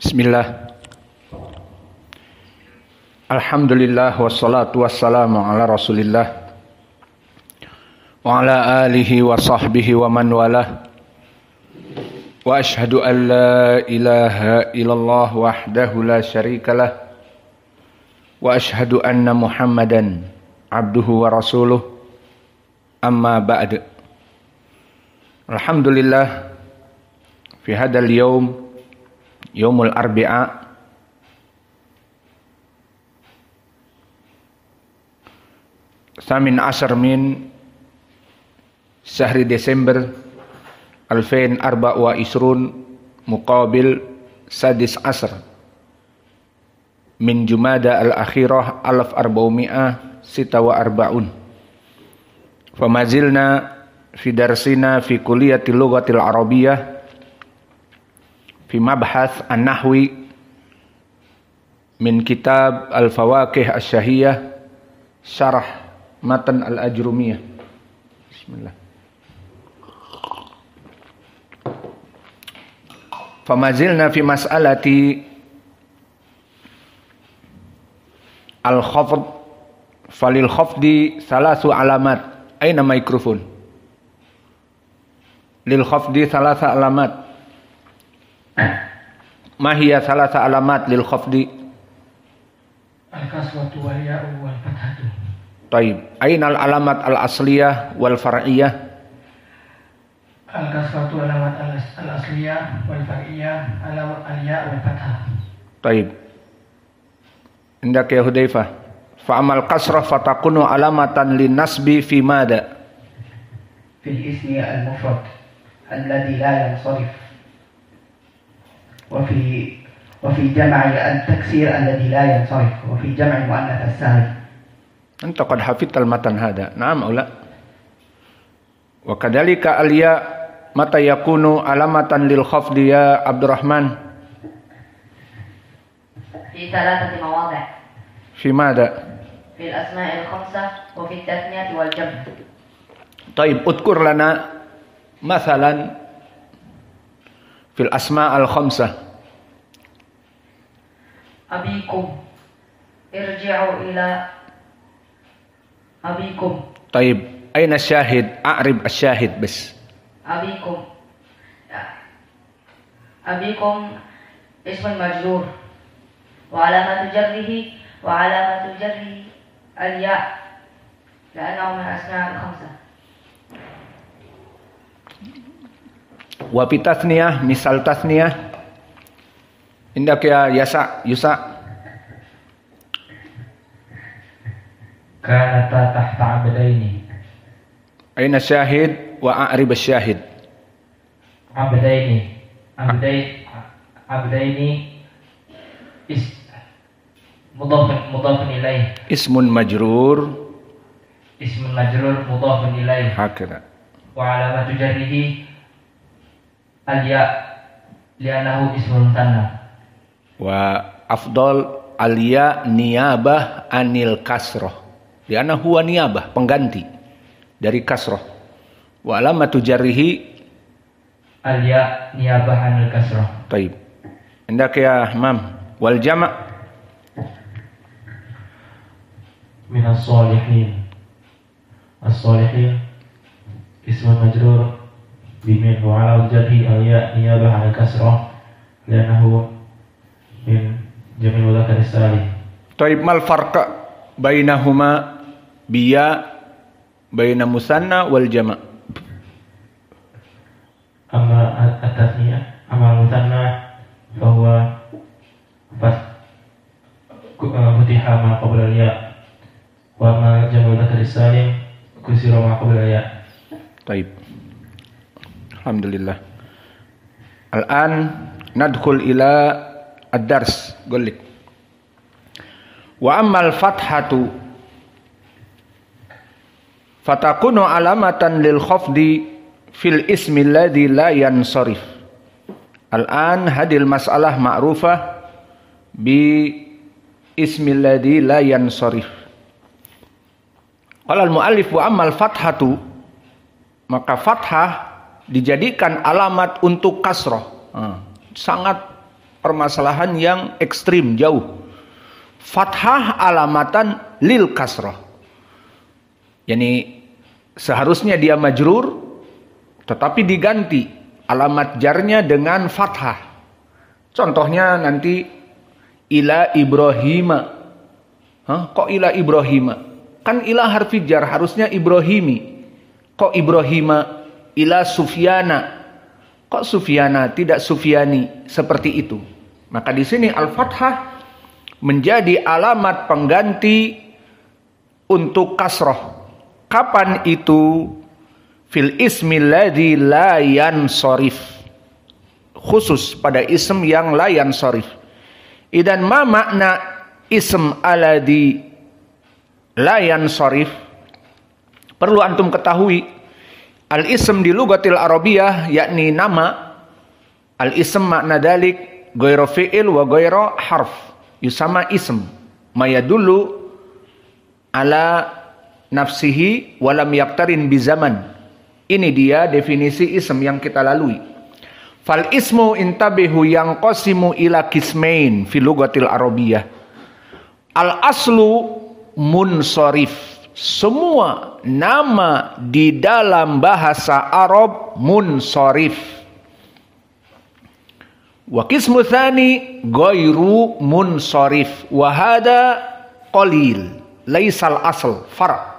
Bismillah. Alhamdulillah wassalatu wassalamu ala Rasulillah wa ala alihi wa sahbihi wa man walah. Wa ashhadu an la ilaha illallah wahdahu la syarikalah wa ashhadu anna Muhammadan abduhu wa rasuluh. Amma ba'd. Alhamdulillah fi hadzal yaumul arbi'a Samin Ashar min Syahri Desember 2024 muqabil Sadis Asr min Jumada al-Akhirah 1446. Famazilna fi darsina fi kuliyatil lughatil arabiyyah fi mabhath an-nahwi min kitab al-fawaqih asy-syahiyah syarah matan al-ajrumiyah. Bismillah. Famazilna fi mas'alati al-khafd falil khafdi salasu alamat. Aina mikrofon? Lil khafdi salasa alamat. Mahiya salasa alamat lil khafdi? Al-kaswatu wal ya'u wal fathatu. Taib. Aina al-alamat al-asliyah wal far'iyah? Al-kaswatu alamat al-asliyah wal far'iyah al-ya' wal fathah. Taib. Indak ya Hudzaifah. Fa'amal kasrah fatakunu alamatan lin nasbi fi mada? Fil ismi al-mufrad alladhi la yansarif. وفي جمع التكسير الذي لا ينصرف وفي جمع المؤنث السالم. أنت قد حفظت المتن هذا. نعم أو لا؟ وكذلك الياء متى يكون علامة للخفض يا عبد الرحمن؟ في 3 مواضع. في ماذا؟ في الأسماء الخمسة وفي التثنية والجمع. طيب اذكر لنا مثلا في الأسماء الخمسة. أبيكم ارجعوا إلى أبيكم. طيب أين الشاهد؟ أعرب الشاهد بس. أبيكم اسم مجرور وعلامة جره الياء لأنه من الأسماء الخمسة. Wa fi tasniyah, misal tasniyah. Indak ya Yusa. Kanata tahta abdaini. Aina syahid wa a'rib asyahid. Abdaini mudhafun ilaih. Ismun majrur mudhafun ilaih. Hakada. Wa alamatu jarrihi al-ya' li'annahu ismun musanna. Wa afdal al-ya niyabah anil kasrah. Li'anna huwa niyabah, pengganti dari kasrah. Wa alamatu jarrihi al-ya niyabah anil kasrah. Taib. Indak ya Mam. Wal jama' min as-salihin. As-salihin ismun majrur bimin wa ala jarhi al-ya niyabah anil kasrah li'annahu min jami' mudzakkar salim. Taib, mal farqa bainahuma biya baina musanna wal jama'? Amma at-tathniyah amma musanna fa huwa futiha ma qabla al-ya wa ma jami' mudzakkar salim kusira ma qabla al-ya. Taib. Alhamdulillah. Al-an nadkhul ila ad-dars. Golik. Wa ammal fathatu fatakunu alamatan lil khafdi fil ismi alladhi la yansarif. Al-an hadil mas'alah ma'rufah bi ismi alladhi la yansarif. Qala al-muallif wa ammal fathatu, maka fathah dijadikan alamat untuk kasroh. Sangat permasalahan yang ekstrim jauh. Fathah alamatan lil kasrah. Yani seharusnya dia majrur tetapi diganti alamat jarnya dengan fathah. Contohnya nanti ila Ibrahima. Kok ila Ibrahima? Kan ila harfi jar, harusnya Ibrahimi. Kok Ibrahima? Ila Sufyana. Kok Sufyana tidak Sufyani? Seperti itu. Maka di sini al-fathah menjadi alamat pengganti untuk kasroh. Kapan itu? Fil ismil ladzi la yansorif. Khusus pada ism yang la yansorif. Idan ma makna ism alladzi la yansorif? Perlu antum ketahui, al-ism di lugatil arabiyah yakni nama. Al-ism makna dalik ghairu fi'il wa ghairu harf. Yusama ism mayadullu ala nafsihi walam yaktarin bizaman. Ini dia definisi ism yang kita lalui. Fal ismu intabihu yang qasimu ila kismain fi lugatil arabiyah. Al aslu munsorif. Semua nama di dalam bahasa Arab munsorif. Wa qismu tsani ghairu munsorif wa hada qalil laisal asl far'.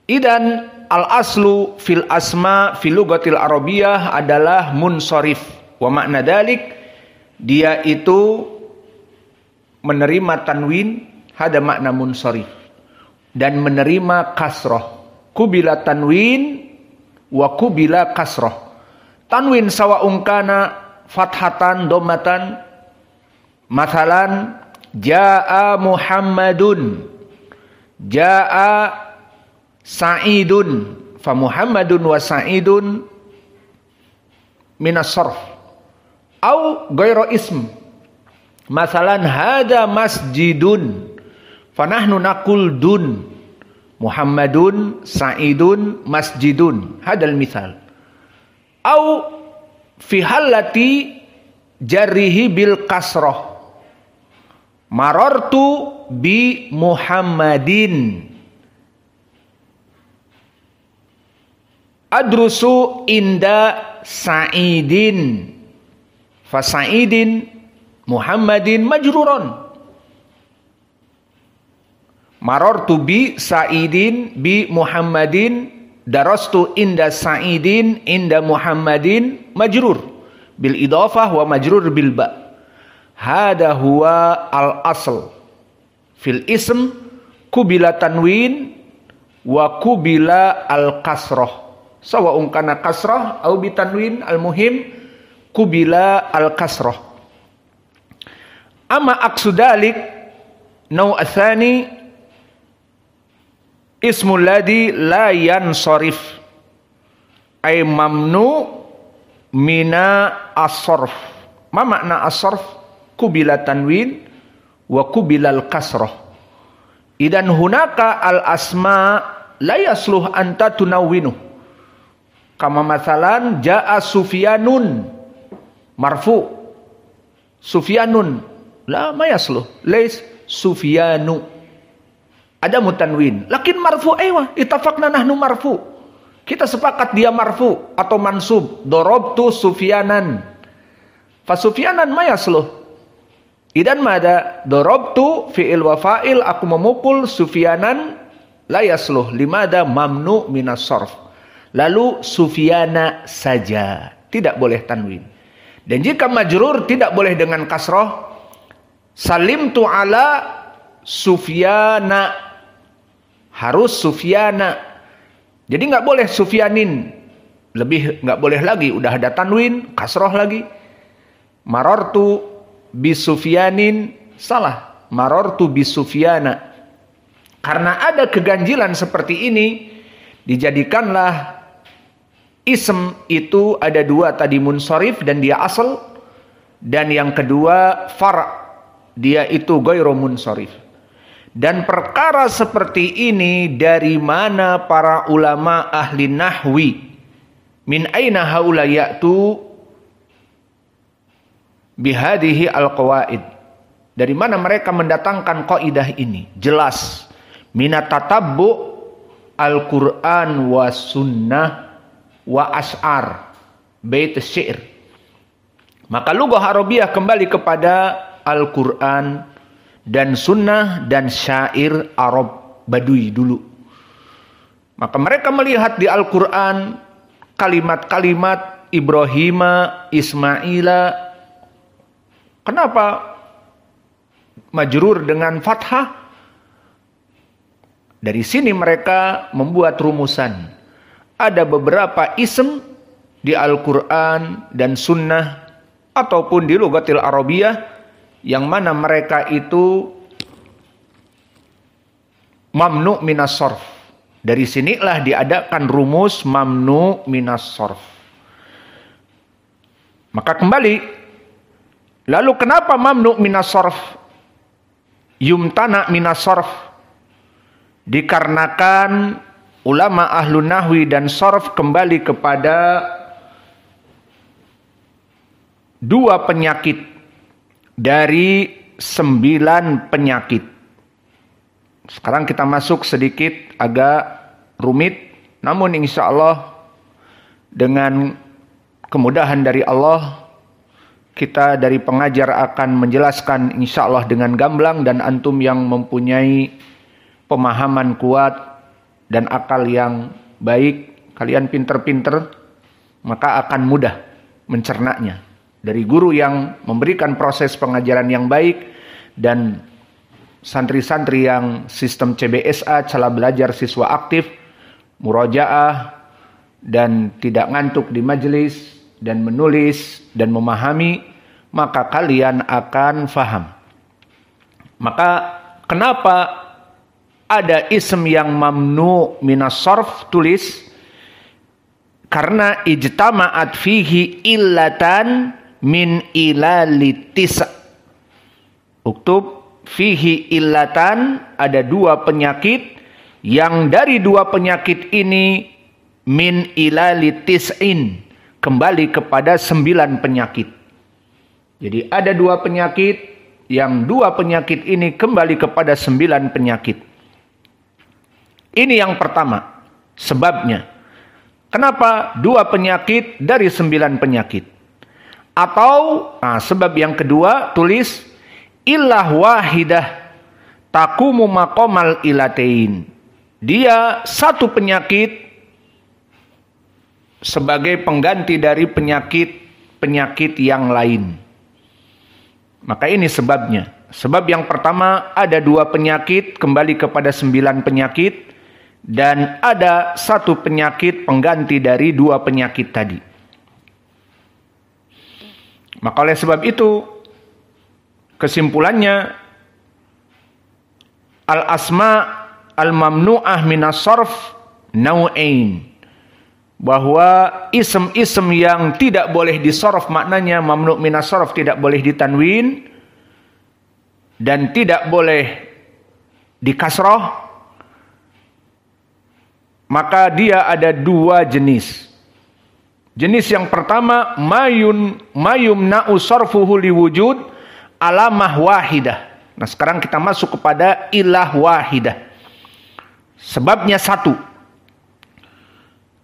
Idan al aslu fil asma fil lugatil arabiyah adalah munsorif. Wa makna dalik, dia itu menerima tanwin, hada makna munsorif, dan menerima kasroh. Kubila tanwin wa kubila kasroh. Tanwin sawa'un kana fathatan domatan. Mathalan jaa Muhammadun, jaa Sa'idun, fa Muhammadun wa Sa'idun minas sarf. Au ghairu ism. Mathalan hada masjidun, fa nahnu naqul dun. Muhammadun, Sa'idun, masjidun. Hadal misal. Au fi halati jarrihi bil kasroh. Marartu bi Muhammadin. Adrusu inda Sa'idin. Fa Sa'idin Muhammadin majrurun. Marartu bi Sa'idin bi Muhammadin. Darastu inda Sa'idin inda Muhammadin majrur bil idafah wa majrur bil ba. Hada huwa al asl fil ism kubila tanwin wa kubila al kasroh. Sawa'un kana kasroh au bitanwin, al muhim kubila al kasroh. Amma aksudalik naw atsani ismul ladzi la yansorif ay mamnu mina as-sarf. Ma makna as-sarf? Kubila tanwin wa kubila al-kasrah. Idan hunaka al-asma la yasluh anta tunawwinu. Kama masalan jaa Sufyanun marfu. Sufyanun la ma yasluh. Lais Sufyanu. Ada mutanwin. Lakin marfu aywa. Itafaqna nahnu marfu. Kita sepakat dia marfu atau mansub. Dorobtu Sufyanan. Fa Sufyanan ma yasluh. Idan mada dorobtu fi'il wa fa'il, aku memukul Sufyanan la yasluh. Limada mamnu minas sarf. Lalu Sufyana saja. Tidak boleh tanwin. Dan jika majrur tidak boleh dengan kasroh. Salimtu ala Sufyana. Harus Sufyana. Jadi nggak boleh Sufyanin. Lebih nggak boleh lagi. Udah ada tanwin, kasroh lagi. Marartu bi Sufyanin, salah. Marartu bi Sufyana. Karena ada keganjilan seperti ini, dijadikanlah ism itu ada dua tadi, munsorif dan dia asal. Dan yang kedua far', dia itu ghairu munsorif. Dan perkara seperti ini dari mana para ulama ahli nahwi? Min aina haula ya'tu bihadihi al-qawaid. Dari mana mereka mendatangkan kaidah ini? Jelas. Minatatabbu al-Qur'an wa sunnah wa as'ar bait syair. Maka lughah Arabiyah kembali kepada Al-Qur'an dan sunnah dan syair Arab Badui dulu. Maka mereka melihat di Al-Qur'an kalimat-kalimat Ibrahima, Ismaila. Kenapa majrur dengan fathah? Dari sini mereka membuat rumusan. Ada beberapa ism di Al-Qur'an dan sunnah ataupun di lughatil Arabiyah yang mana mereka itu mamnu minas sorf. Dari sinilah diadakan rumus mamnu minas sorf. Maka kembali, lalu kenapa mamnu minas sorf? Yumtana minas sorf? Dikarenakan ulama ahlun nahwi dan sorf kembali kepada dua penyakit dari 9 penyakit. Sekarang kita masuk sedikit agak rumit, namun insya Allah dengan kemudahan dari Allah, kita dari pengajar akan menjelaskan insya Allah dengan gamblang, dan antum yang mempunyai pemahaman kuat dan akal yang baik, kalian pinter-pinter, maka akan mudah mencernanya. Dari guru yang memberikan proses pengajaran yang baik dan santri-santri yang sistem CBSA, cara belajar siswa aktif, murojaah, dan tidak ngantuk di majelis, dan menulis dan memahami, maka kalian akan faham. Maka kenapa ada ism yang mamnu minas sarf? Tulis, karena ijtama'at fihi illatan min ilalitis. Uktub fihi illatan, ada dua penyakit, yang dari dua penyakit ini min ilalitis'in, kembali kepada 9 penyakit. Jadi ada dua penyakit, yang dua penyakit ini kembali kepada 9 penyakit. Ini yang pertama, sebabnya. Kenapa dua penyakit dari 9 penyakit? Atau sebab yang kedua, tulis illah wahidah takumu maqamal ilatain. Dia satu penyakit sebagai pengganti dari penyakit yang lain. Maka ini sebabnya. Sebab yang pertama, ada dua penyakit kembali kepada 9 penyakit, dan ada satu penyakit pengganti dari dua penyakit tadi. Maka oleh sebab itu, kesimpulannya, al-asma al-mamnu'ah minas sarf nau'ain. Bahwa ism-ism yang tidak boleh disorf, maknanya mamnu' minas sarf, tidak boleh ditanwin dan tidak boleh dikasroh, maka dia ada dua jenis. Jenis yang pertama, mayumna'u sarfuhu liwujud alamah wahidah. Nah, sekarang kita masuk kepada ilah wahidah. Sebabnya satu.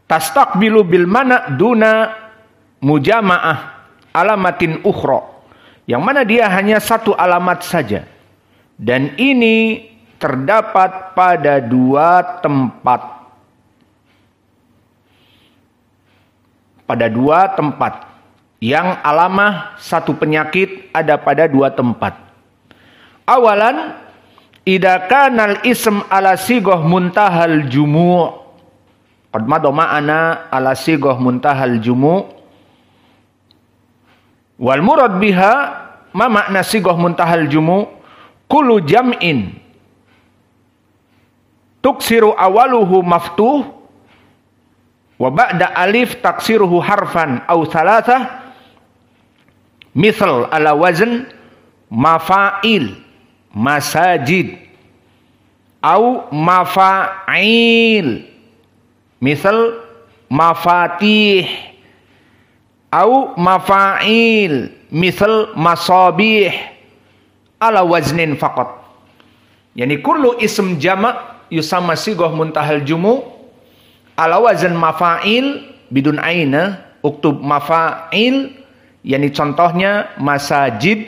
Tastaqbilu bil mana duna mujama'ah alamatin ukhra. Yang mana dia hanya satu alamat saja. Dan ini terdapat pada dua tempat. Pada dua tempat. Yang alamah satu penyakit ada pada dua tempat. Awalan, idza kanal ism ala sighah muntahal jumu'. Qad madha ma'ana ala sighah muntahal jumu'. Wal murad biha, ma makna sighah muntahal jumu'? Kullu jam'in tuksiru awaluhu maftuh wa ba'da alif taksiruhu harfan aw thalathah, misal ala wazn mafa'il, masajid, aw mafa'il, misal mafatih, au mafa'il misal masabih ala waznin faqat. Yani kullu ism jama' yusamma sighah muntahal jumu' ala wazn mafa'il bidun aina, uktub mafa'il, yani contohnya masajid,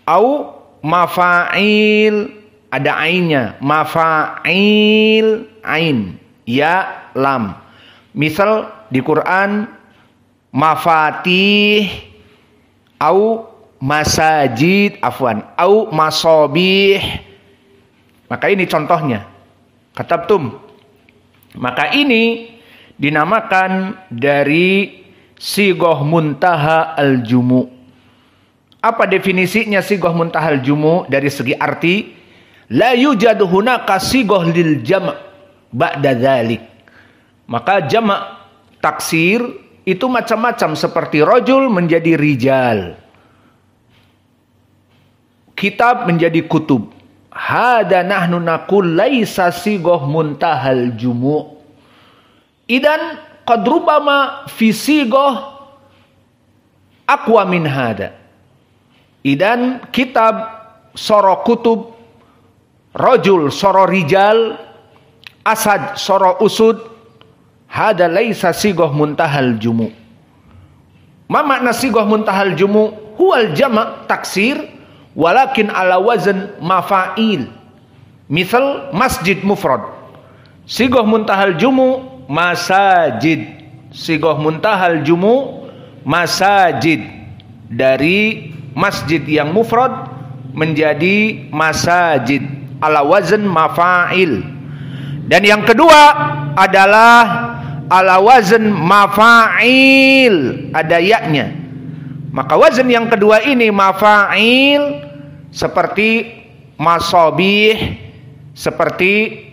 au mafa'il ada ainnya, mafa'il ain ya lam. Misal di Quran mafatih au masajid au masabih. Maka ini contohnya. Katabtum. Maka ini dinamakan dari sighah muntaha al-jumu. Apa definisinya sighah muntaha al-jumu dari segi arti? La yujadu hunaka sighah lil jam' ba'da dzalik. Maka jama' taksir itu macam-macam, seperti rajul menjadi rijal, kitab menjadi kutub. Hada nahnu naqul laisa sighah muntahal jumu'. Idan qad rubama fi sighah aqwa min hada. Idan kitab soro kutub, rajul soro rijal, asad soro usud, hada laisa sighah muntahal jumu'. Ma makna sighah muntahal jumu'? Huwal jama' taksir walakin ala wazn mafa'il. Misal masjid mufrad. Sighah muntahal jumu' masajid. Sighah muntahal jumu' masajid. Dari masjid yang mufrad menjadi masajid ala wazn mafa'il. Dan yang kedua adalah ala wazn mafa'il, ada yaknya. Maka wazn yang kedua ini mafa'il, seperti masabih, seperti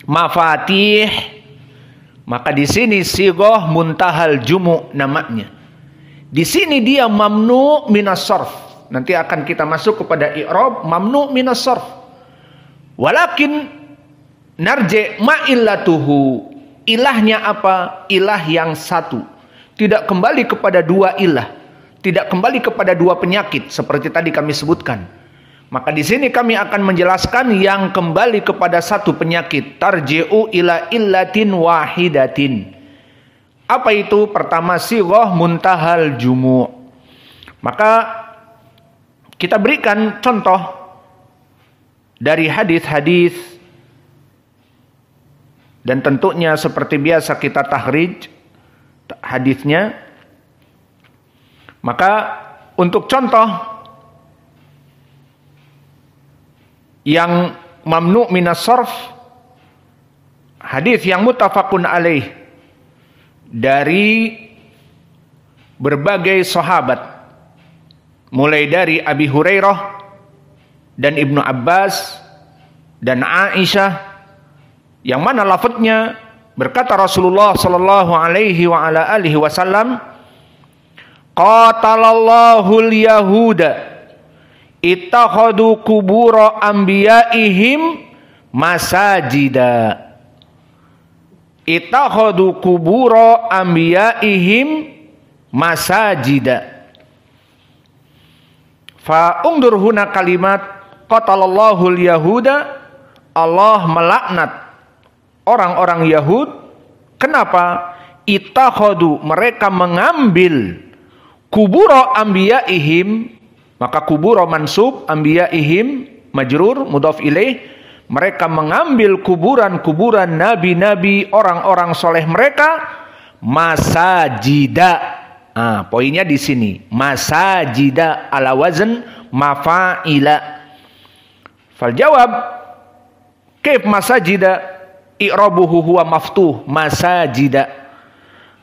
mafatih. Maka di sini sighah muntahal jumu' namanya. Di sini dia mamnu minas sarf. Nanti akan kita masuk kepada i'rab mamnu minas sarf. Walakin narji' ma illatuhu. Ilahnya apa? Ilah yang satu. Tidak kembali kepada dua ilah. Tidak kembali kepada dua penyakit seperti tadi kami sebutkan. Maka di sini kami akan menjelaskan yang kembali kepada satu penyakit. Tarji'u ila illatin wahidatin. Apa itu? Pertama, sighah muntahal jumu'. Maka kita berikan contoh dari hadis-hadis, dan tentunya seperti biasa kita tahrij hadisnya. Maka untuk contoh yang mamnu minas sarf, hadis yang muttafaqun alaih dari berbagai sahabat, mulai dari Abi Hurairah dan Ibnu Abbas dan Aisyah, yang mana lafadznya berkata Rasulullah sallallahu alaihi wa ala alihi wasallam, qatalallahu al-yahuda ittakhadu kubura anbiya'ihim masajida. Ittakhadu kubura anbiya'ihim masajida. Fa ungdur huna kalimat qatalallahu al-yahuda. Allah melaknat orang-orang Yahud. Kenapa? Ittakhadu, mereka mengambil kubura anbiya'ihim. Maka kubura mansub, anbiya'ihim majrur mudhaf ilaih. Mereka mengambil kuburan-kuburan nabi-nabi, orang-orang soleh mereka, masajida. Nah, poinnya di sini, masajida ala wazn mafa'ila. Fal jawab, kaif masajida? I'rabuhu huwa maftuh, masajida.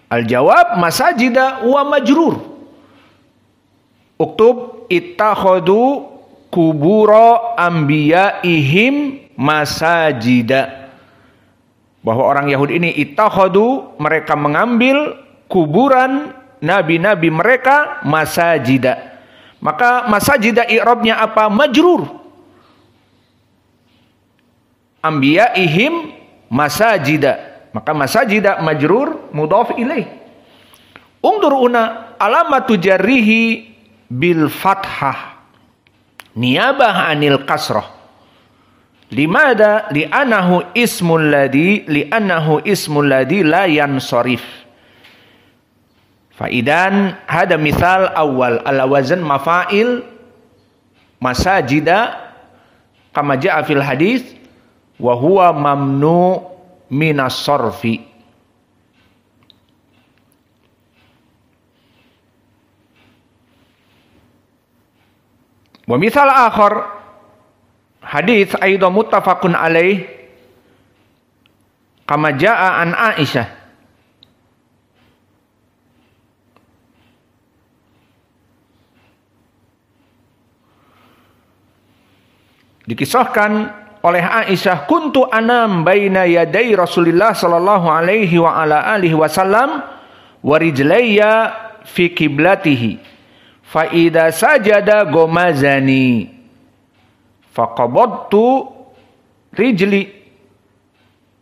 Al jawab, masajida huwa majrur. Uktub ittakhadu kubura anbiya'ihim masajida. Bahwa orang Yahudi ini ittakhadu, mereka mengambil kuburan nabi-nabi mereka masajida. Maka masajida i'rabnya apa? Majrur. Anbiya'ihim masajida. Maka masajida majrur mudhaf ilaih. Ungdur una alamatu jarrihi bil fathah niyabah anil kasrah. Limada li'annahu ismul ladhi la yansarif. Faidan hada misal awal ala wazan mafa'il masajida kama ja'a fil hadis wa huwa mamnu minas sarfi. Wa misal akhar hadis aidan muttafaqun alaih kama ja'a an Aisyah. Dikisahkan oleh Aisyah, kuntu anam baina yaday Rasulillah sallallahu alaihi wa ala alihi wasallam wa rijlayya fi kiblatihi fa idza sajada gomazani faqabadtu rijli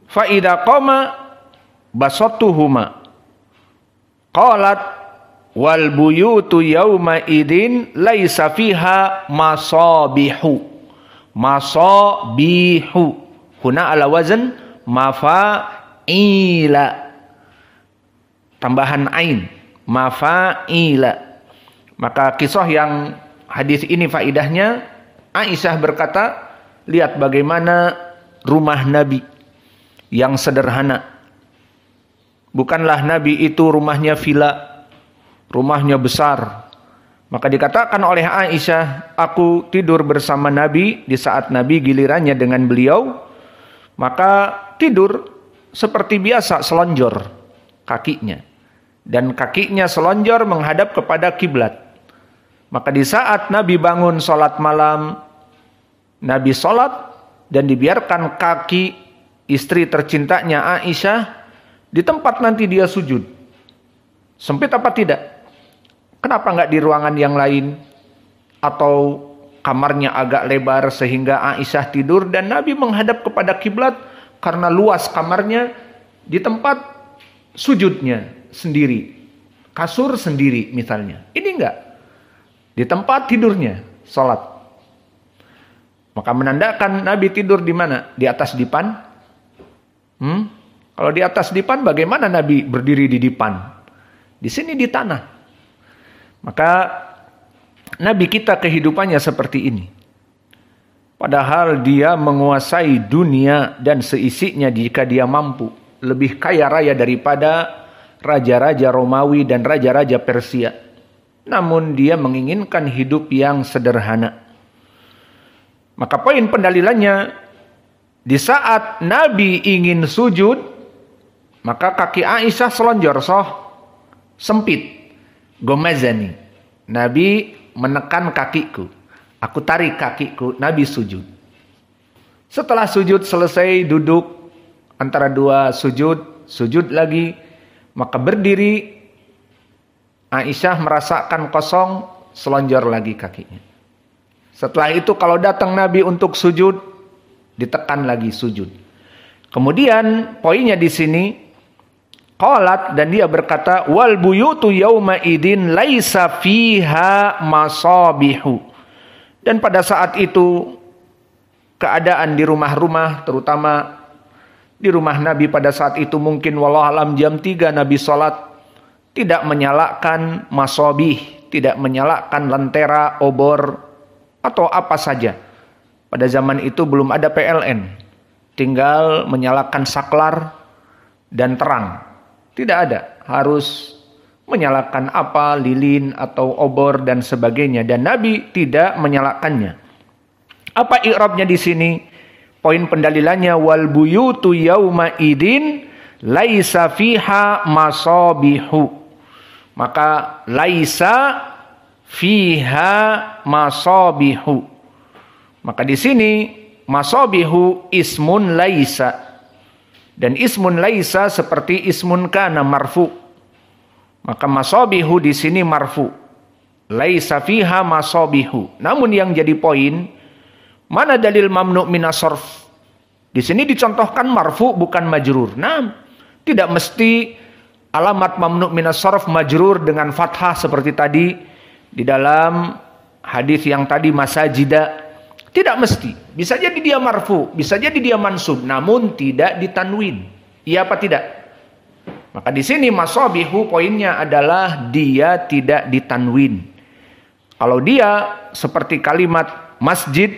fa idza qama basattuhuma qalat wal buyutu yawma idin laisa fiha masabihu huna ala wazn mafa'ila, tambahan ain, mafa'ila. Maka kisah yang hadis ini faidahnya, Aisyah berkata, lihat bagaimana rumah Nabi yang sederhana. Bukanlah Nabi itu rumahnya villa, rumahnya besar. Maka dikatakan oleh Aisyah, aku tidur bersama Nabi di saat Nabi gilirannya dengan beliau. Maka tidur seperti biasa, selonjor kakinya. Dan kakinya selonjor menghadap kepada kiblat. Maka di saat Nabi bangun sholat malam, Nabi sholat dan dibiarkan kaki istri tercintanya Aisyah di tempat nanti dia sujud. Sempit apa tidak? Kenapa nggak di ruangan yang lain? Atau kamarnya agak lebar sehingga Aisyah tidur dan Nabi menghadap kepada kiblat karena luas kamarnya, di tempat sujudnya sendiri. Kasur sendiri misalnya. Ini enggak. Di tempat tidurnya, sholat. Maka menandakan Nabi tidur di mana? Di atas dipan? Kalau di atas dipan, bagaimana Nabi berdiri di dipan? Di sini di tanah. Maka Nabi kita kehidupannya seperti ini. Padahal dia menguasai dunia dan seisinya jika dia mampu. Lebih kaya raya daripada raja-raja Romawi dan raja-raja Persia. Namun dia menginginkan hidup yang sederhana. Maka poin pendalilannya, di saat Nabi ingin sujud, maka kaki Aisyah selonjor, sempit. Gomazani, Nabi menekan kakiku, aku tarik kakiku, Nabi sujud. Setelah sujud selesai, duduk antara dua sujud lagi, maka berdiri. Aisyah merasakan kosong, selonjor lagi kakinya. Setelah itu kalau datang Nabi untuk sujud, ditekan lagi sujud. Kemudian poinnya di sini, qalat, dan dia berkata, wal buyutu yauma idin laisa fiha masabihu. Dan pada saat itu keadaan di rumah-rumah, terutama di rumah Nabi pada saat itu mungkin wallahualam jam 3 Nabi sholat, tidak menyalakan masabih, tidak menyalakan lentera, obor, atau apa saja. Pada zaman itu belum ada PLN, tinggal menyalakan saklar dan terang. Tidak ada, harus menyalakan apa, lilin atau obor dan sebagainya. Dan Nabi tidak menyalakannya. Apa i'rabnya di sini? Poin pendalilannya, wal buyutu yauma idin laisa fiha masabihu. Maka laisa fiha masabihu. Maka di sini masabihu ismun laisa. Dan ismun laisa seperti ismun kana marfu. Maka masabihu di sini marfu. Laisa fiha masabihu. Namun yang jadi poin, mana dalil mamnu minas sarf? Di sini dicontohkan marfu bukan majrur. Nah, tidak mesti alamat mamnu' minas sarf majrur dengan fathah seperti tadi di dalam hadis yang tadi masajida. Tidak mesti. Bisa jadi dia marfu, bisa jadi dia mansub, namun tidak ditanwin. Iya apa tidak? Maka di sini masabihu poinnya adalah dia tidak ditanwin. Kalau dia seperti kalimat masjid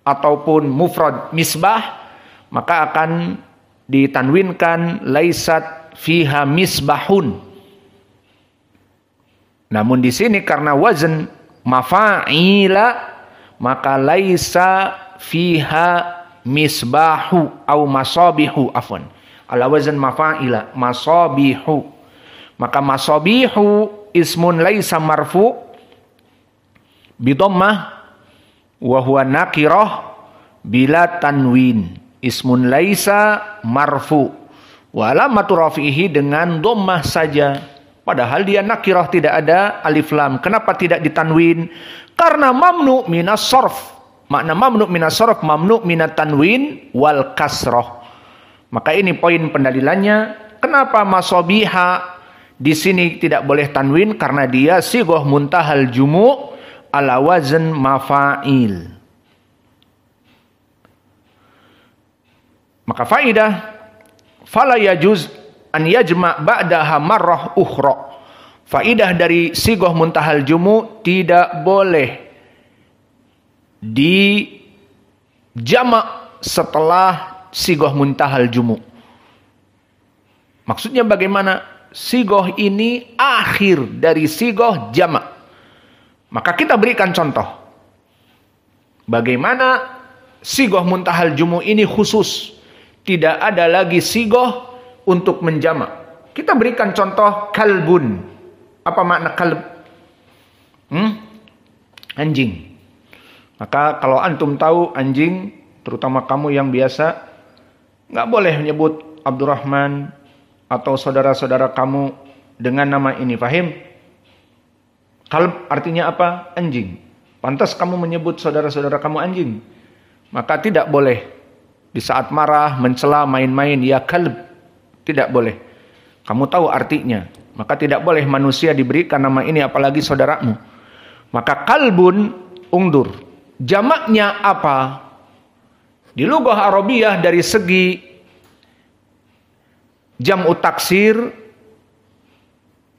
ataupun mufrad misbah, maka akan ditanwinkan laisat fiha misbahun. Namun di sini karena wazn mafa'ila, maka laisa fiha misbahu au masabihu afwan. Ala wazn mafa'ila masabihu. Maka masabihu ismun laisa marfu bidammah wa huwa nakirah bila tanwin. Ismun laisa marfu wa alamatu rafihi dengan dhammah saja. Padahal dia nakirah, tidak ada alif lam. Kenapa tidak ditanwin? Karena mamnu minas sarf. Makna mamnu minas sarf, mamnu minat tanwin wal kasroh. Maka ini poin pendalilannya. Kenapa masabiha di sini tidak boleh tanwin? Karena dia sighah muntahal jumu' ala wazn mafa'il. Maka faidah, fala yajuz an yajma' ba'daha marrah ukhra. Faidah dari sighah muntahal jumu' tidak boleh dijamak setelah sighah muntahal jumu'. Maksudnya bagaimana? Sighah ini akhir dari sighah jamak. Maka kita berikan contoh. Bagaimana sighah muntahal jumu' ini khusus. Tidak ada lagi sighah untuk menjamak. Kita berikan contoh kalbun. Apa makna kalb? Anjing. Maka kalau antum tahu anjing, terutama kamu yang biasa, nggak boleh menyebut Abdurrahman atau saudara-saudara kamu dengan nama ini. Fahim? Kalb artinya apa? Anjing. Pantas kamu menyebut saudara-saudara kamu anjing. Maka tidak boleh. Di saat marah, mencela, main-main, ya kalb. Tidak boleh. Kamu tahu artinya. Maka tidak boleh manusia diberikan nama ini apalagi saudaramu. Maka kalbun ungdur. Jamaknya apa? Di lughah Arabiyah dari segi jam'u taksir,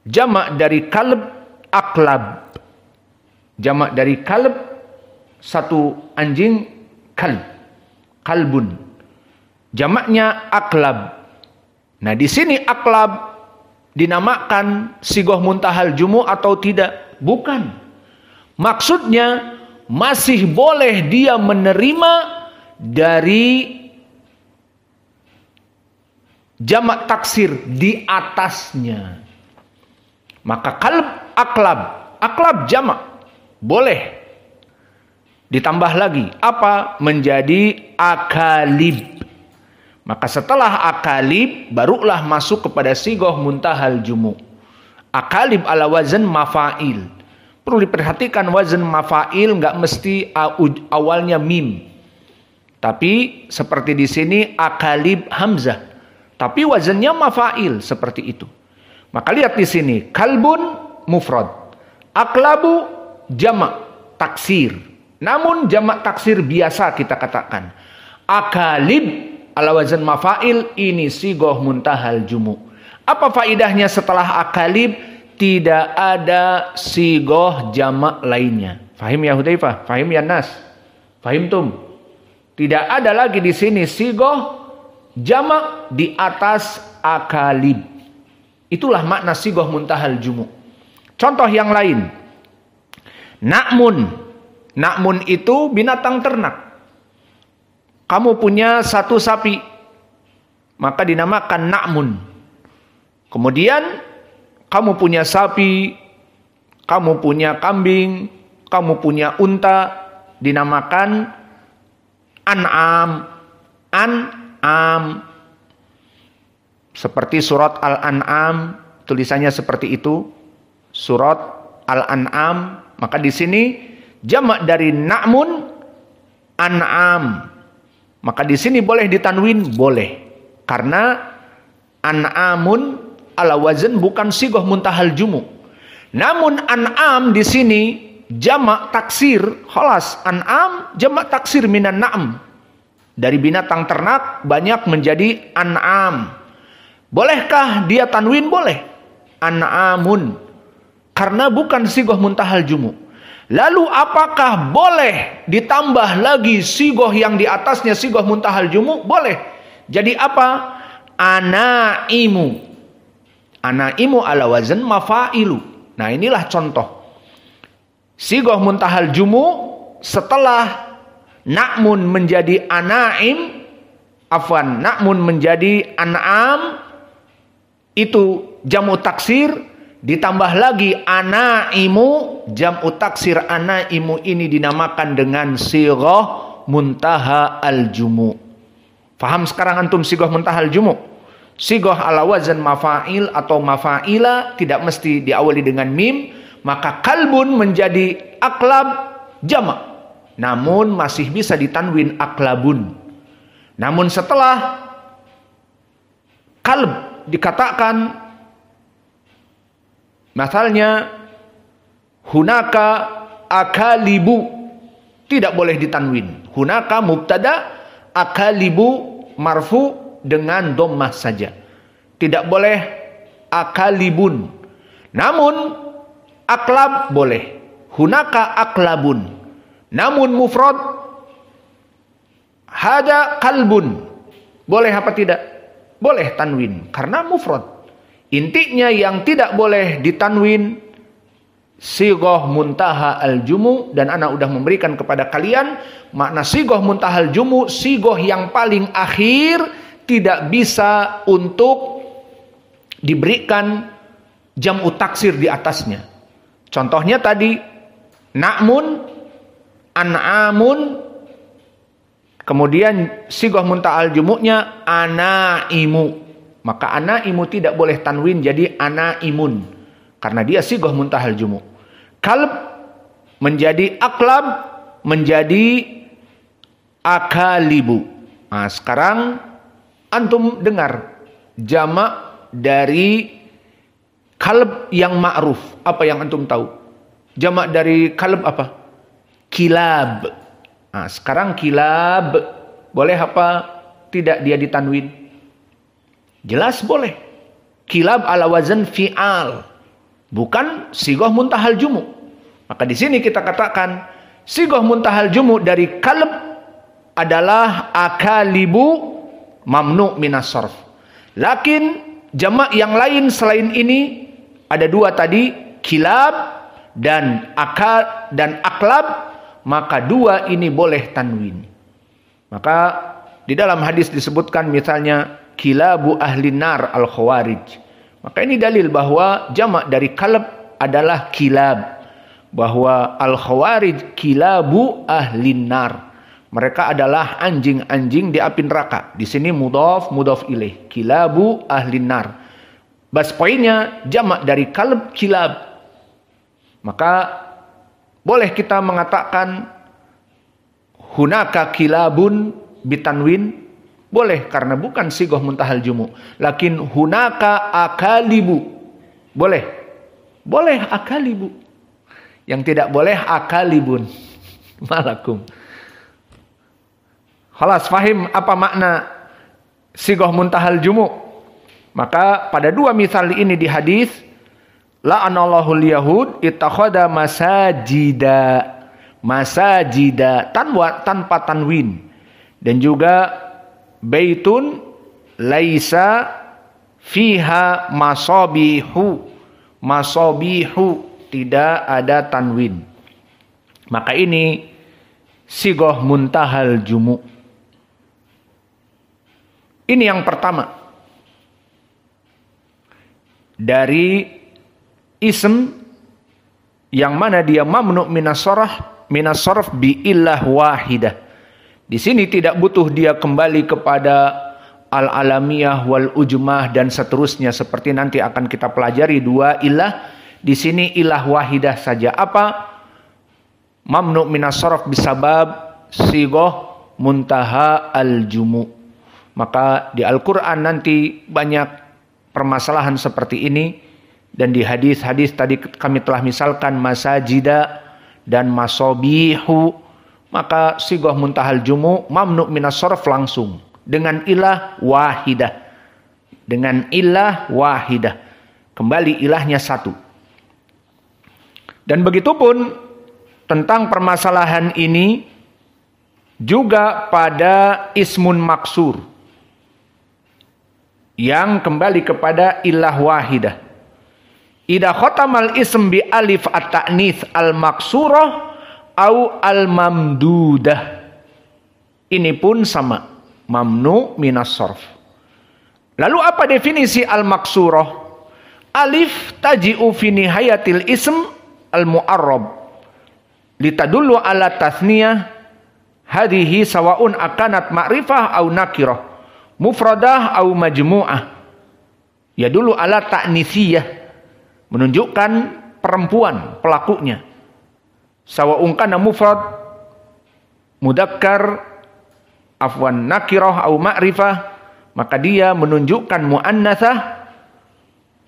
jamak dari kalb aklab. Jamak dari kalb satu anjing kalb. Kalbun. Jamaknya aklab. Nah, di sini aklab dinamakan sighah muntahal jumu' atau tidak? Bukan. Maksudnya masih boleh dia menerima dari jamak taksir di atasnya. Maka kalb aklab. Aklab jamak. Boleh. Ditambah lagi. Apa? Menjadi akalib. Maka setelah akalib, barulah masuk kepada sighah muntahal jumu'. Akalib ala wazn mafa'il. Perlu diperhatikan wazn mafa'il nggak mesti awalnya mim. Tapi seperti di sini akalib hamzah. Tapi wazannya mafa'il seperti itu. Maka lihat di sini kalbun mufrad. Aklabu jamak taksir. Namun jamak taksir biasa kita katakan. Akalib ala wazan mafa'il ini sighah muntahal jumu'. Apa faidahnya setelah akalib? Tidak ada sighah jamak lainnya. Fahim ya Hudzaifah? Fahim ya Nas? Fahim tum? Tidak ada lagi di sini sighah jamak di atas akalib. Itulah makna sighah muntahal jumu'. Contoh yang lain. Na'mun. Na'mun itu binatang ternak. Kamu punya satu sapi, maka dinamakan na'mun. Kemudian kamu punya sapi, kamu punya kambing, kamu punya unta, dinamakan an'am. An'am. Seperti surat Al-An'am, tulisannya seperti itu. Surat Al-An'am, maka di sini jamak dari na'mun an'am. Maka di sini boleh ditanwin? Boleh. Karena an'amun ala wazn bukan sigoh muntahal jumu. Namun an'am di sini jamak taksir, khalas, an'am jamak taksir minan na'am. Dari binatang ternak banyak menjadi an'am. Bolehkah dia tanwin? Boleh. An'amun. Karena bukan sigoh muntahal jumu. Lalu apakah boleh ditambah lagi sigoh yang di atasnya sigoh muntahal jumu? Boleh. Jadi apa? Anaimu. Anaimu ala wazn mafailu. Nah, inilah contoh. Sigoh muntahal jumu setelah na'mun menjadi anaim, afwan, na'mun menjadi an'am, itu jamu taksir, ditambah lagi anaimu, jamu taksir anaimu ini dinamakan dengan sigoh muntaha al-jumu. Faham sekarang antum sigoh muntaha al-jumu? Sigoh ala wazan mafa'il atau mafa'ila tidak mesti diawali dengan mim, maka kalbun menjadi aklab jamak, namun masih bisa ditanwin aklabun. Namun setelah kalb dikatakan, misalnya hunaka akalibu, tidak boleh ditanwin. Hunaka mubtada, akalibu marfu dengan dhammah saja. Tidak boleh akalibun. Namun aklab boleh. Hunaka aklabun. Namun mufrad hada kalbun. Boleh apa tidak? Boleh tanwin karena mufrad. Intinya yang tidak boleh ditanwin sigoh muntaha al-jumu, dan ana udah memberikan kepada kalian makna sigoh muntaha al-jumu, sigoh yang paling akhir, tidak bisa untuk diberikan jam'u taksir di atasnya. Contohnya tadi na'mun, an'amun, kemudian sigoh muntaha al-jumu'nya anaimu. Maka anaimu tidak boleh tanwin jadi anaimun, karena dia sigoh muntahal jumu. Kalb menjadi aklab, menjadi akalibu. Nah, sekarang antum dengar jamak dari kalb yang ma'ruf. Apa yang antum tahu? Jamak dari kalb apa? Kilab. Nah, sekarang kilab boleh apa tidak dia ditanwin? Jelas boleh. Kilab ala wazan fi'al, bukan sigoh muntahal jumu. Maka di sini kita katakan sigoh muntahal jumu dari kalb adalah akalibu mamnu minas sarf. Lakin jamak yang lain selain ini ada dua tadi, kilab dan akal dan aklab, maka dua ini boleh tanwin. Maka di dalam hadis disebutkan misalnya kilabu ahli nar al-khawarij. Maka ini dalil bahwa jamak dari kalb adalah kilab. Bahwa al-khawarij kilabu ahli nar. Mereka adalah anjing-anjing di api neraka. Di sini mudhaf ilaih. Kilabu ahli nar. Bas poinnya jamak dari kalb kilab. Maka boleh kita mengatakan hunaka kilabun bitanwin. Boleh karena bukan sigoh muntahal jumu. Lakin hunaka akalibu. Boleh. Boleh akalibu. Yang tidak boleh akalibun. Malakum. Khalas, fahim apa makna sigoh muntahal jumu? Maka pada dua misal ini di hadis, la'anallahul yahud ittakhadha masajida. Masajida tanpa tanwin. Dan juga baitun laisa fiha masabihu. Masabihu tidak ada tanwin. Maka ini sigoh muntahal jumu. Ini yang pertama. Dari ism yang mana dia mamnu minas sarf bi illah wahidah. Di sini tidak butuh dia kembali kepada al-alamiyah wal ujmah dan seterusnya seperti nanti akan kita pelajari dua ilah. Di sini ilah wahidah saja. Apa? Mamnu minas sarf bisabab sigoh muntaha al-jumu. Maka di Al-Quran nanti banyak permasalahan seperti ini, dan di hadis-hadis tadi kami telah misalkan masajida dan masobihu, maka sigoh muntahal jumu mamnu minas sarf langsung dengan ilah wahidah. Dengan ilah wahidah. Kembali ilahnya satu. Dan begitupun tentang permasalahan ini juga pada ismun maksur yang kembali kepada ilah wahidah. Idza khatamal ism bi alif at-ta'nits al-maksurah au al-mamdudah. Ini pun sama, mamnu minas sarf. Lalu apa definisi al-maksurah? Alif taji'u fi nihayatil ism al-mu'arrab litadullu ala tasniyah hadhihi sawa'un akanat ma'rifah au nakirah mufradah au majmu'ah. Ya dulu ala ta'nisiyah, menunjukkan perempuan pelakunya. Sawa'un kana mufrad mudakkar afwan nakirah au ma'rifah, maka dia menunjukkan muannatsah,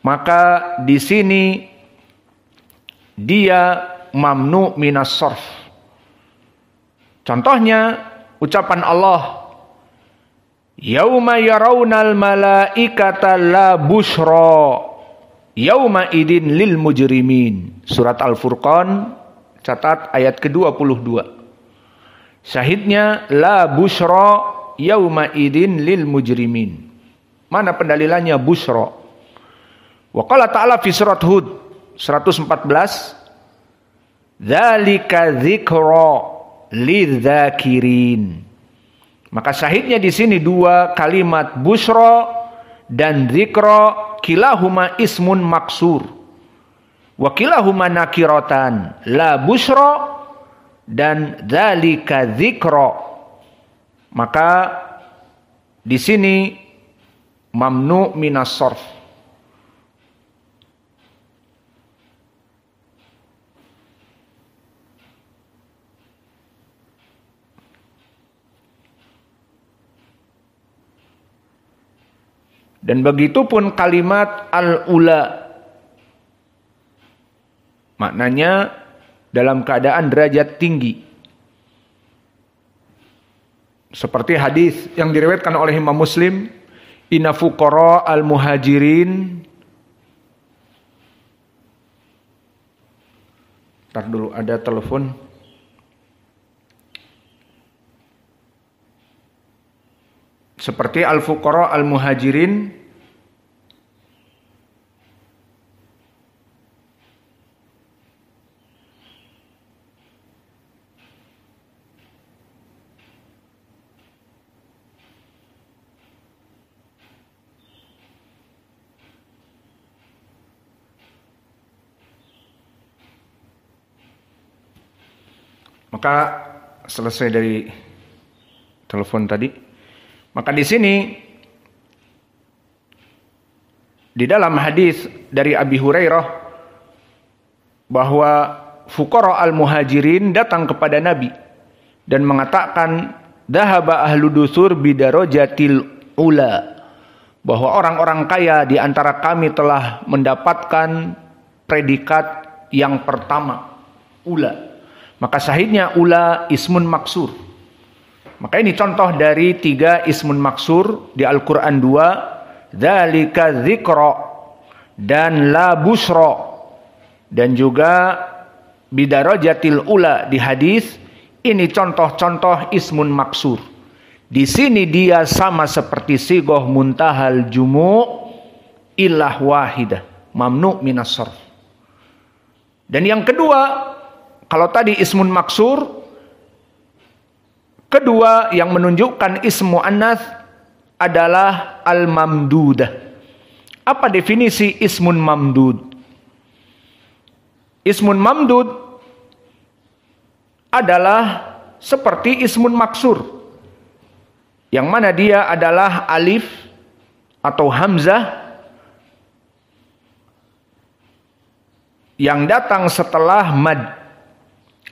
maka di sini dia mamnu minas sarf. Contohnya ucapan Allah, yauma yarawnal malaikata la busyra yauma idin lil mujrimin. Surat Al-Furqan, catat ayat ke-22. Syahidnya la busyra yauma idin lil mujrimin. Mana pendalilannya busyra? Wa qala ta'ala fi surat Hud 114, dzalika dzikra lidzakirin. Maka syahidnya di sini dua kalimat busyra dan dzikra, kilahuma ismun maksur. Wa kilahuma nakiratan, la busyra dan dzalika dzikra. Maka di sini mamnu minas sarf. Dan begitu pun kalimat al-ula, maknanya dalam keadaan derajat tinggi. Seperti hadis yang diriwayatkan oleh Imam Muslim, inna fuqara al-muhajirin. Ntar dulu ada telepon. Seperti al-fuqara al-muhajirin, maka selesai dari telepon tadi. Maka di sini di dalam hadis dari Abi Hurairah bahwa fuqara al-muhajirin datang kepada Nabi dan mengatakan dhahaba ahlu dusur bidarajatil ula, bahwa orang-orang kaya di antara kami telah mendapatkan predikat yang pertama, ula. Maka syahidnya ula ismun maksur. Maka ini contoh dari 3 ismun maksur di Al-Quran 2. Dzalika dzikra dan la busra. Dan juga bidarajatil ula di hadis. Ini contoh-contoh ismun maksur. Di sini dia sama seperti sigoh muntahal jumu' ilah wahidah. Mamnu minas sarf. Dan yang kedua, kalau tadi ismun maksur, kedua yang menunjukkan ismu muannats adalah al-mamdudah. Apa definisi ismun mamdud? Ismun mamdud adalah seperti ismun maksur, yang mana dia adalah alif atau hamzah yang datang setelah mad.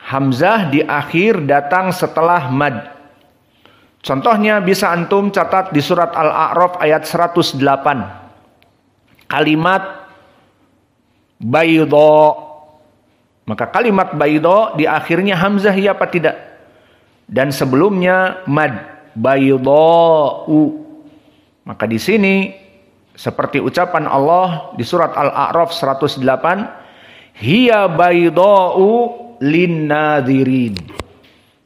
Hamzah di akhir datang setelah mad. Contohnya bisa antum catat di surat Al-A'raf ayat 108. kalimat baydo. Maka kalimat baydo di akhirnya hamzah ya apa tidak? Dan sebelumnya mad baydau. Maka di sini seperti ucapan Allah di surat Al-A'raf 108, hiya baydau linnadhirin.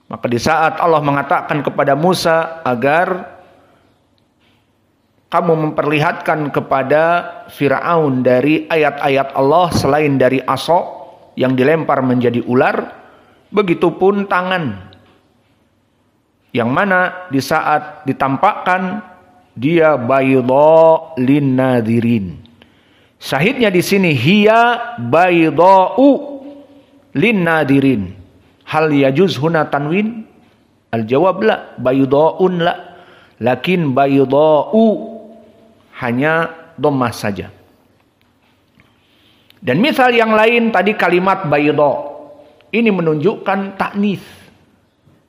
Maka di saat Allah mengatakan kepada Musa agar kamu memperlihatkan kepada Fir'aun dari ayat-ayat Allah selain dari asa yang dilempar menjadi ular, begitupun tangan yang mana di saat ditampakkan dia bayda linnadhirin. Syahidnya di sini hiya baydau linnadhirin. Hal yajuz huna tanwin? Al-jawab la, baydaun la. Lakin baydau hanya dhammah saja. Dan misal yang lain tadi kalimat bayda. Ini menunjukkan ta'nis,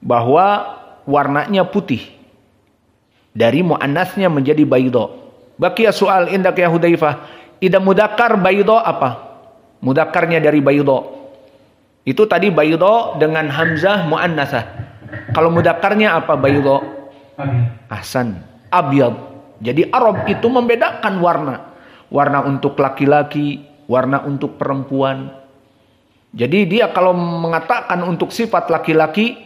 bahwa warnanya putih. Dari muannasnya menjadi bayda. Baqiya soal indak ya Hudzaifah. Idza mudzakkar bayda apa? Mudzakarnya dari bayda. Itu tadi bayda dengan hamzah muannasah. Kalau mudzakarnya apa bayda? Ahsan. Abyad. Jadi Arab itu membedakan warna. Warna untuk laki-laki, warna untuk perempuan. Jadi dia kalau mengatakan untuk sifat laki-laki,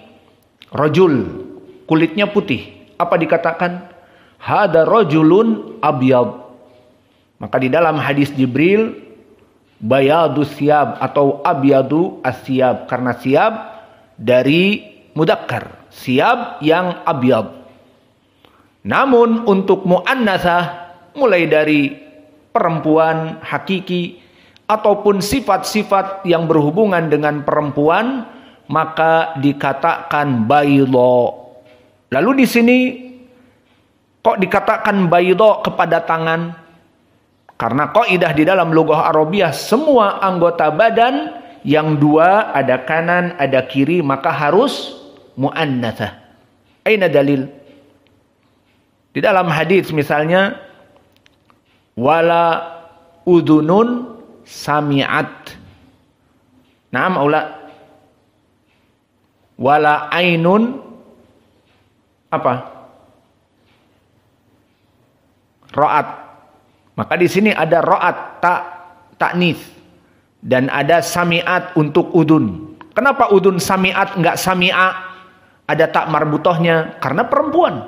rajul, kulitnya putih. Apa dikatakan? Hada rajulun abyad. Maka di dalam hadis Jibril, bayadu siyab atau abyadu asyab. Karena siyab dari mudakkar. Siyab yang abyad. Namun untuk muannasah, mulai dari perempuan hakiki ataupun sifat-sifat yang berhubungan dengan perempuan, maka dikatakan bayda. Lalu di sini kok dikatakan bayda kepada tangan? Karena kaidah di dalam lughah Arabiyah, semua anggota badan yang dua, ada kanan, ada kiri, maka harus muannasah. Aina dalil? Di dalam hadis misalnya, wala udunun sami'at. Naam aula. Wala ainun apa? Ra'at. Maka di sini ada ra'at, ta'nis, dan ada sami'at untuk udun. Kenapa udun sami'at enggak sami'a? Ada tak marbutohnya karena perempuan.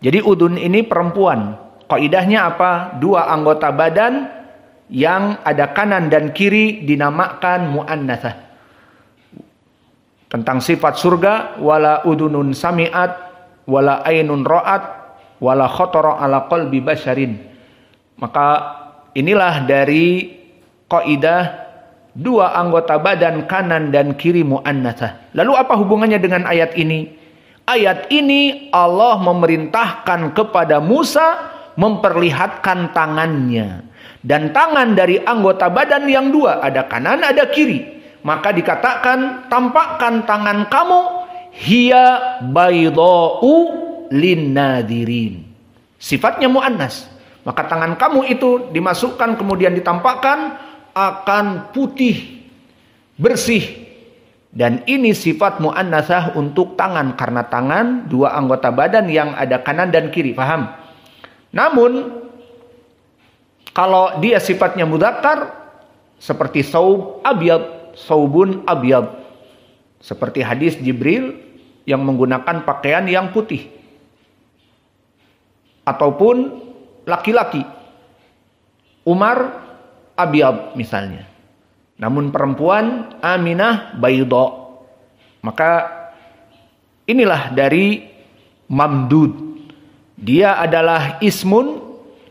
Jadi udun ini perempuan. Kaidahnya apa? Dua anggota badan yang ada kanan dan kiri dinamakan muannasah. Tentang sifat surga, wala udunun sami'at, wala ainun ra'at, wala khatara ala qalbi basyarin. Maka inilah dari kaidah dua anggota badan kanan dan kiri muannasah. Lalu apa hubungannya dengan ayat ini? Ayat ini Allah memerintahkan kepada Musa memperlihatkan tangannya. Dan tangan dari anggota badan yang dua, ada kanan, ada kiri. Maka dikatakan, tampakkan tangan kamu, hiya baydau linnadhirin. Sifatnya muannas. Maka tangan kamu itu dimasukkan kemudian ditampakkan akan putih, bersih. Dan ini sifat muannasah untuk tangan. Karena tangan dua anggota badan yang ada kanan dan kiri. Paham? Namun kalau dia sifatnya mudzakkar, seperti saub abyad, saubun abyad. Seperti hadis Jibril yang menggunakan pakaian yang putih. Ataupun laki-laki, Umar abyad misalnya. Namun perempuan Aminah bayda. Maka inilah dari mamdud. Dia adalah ismun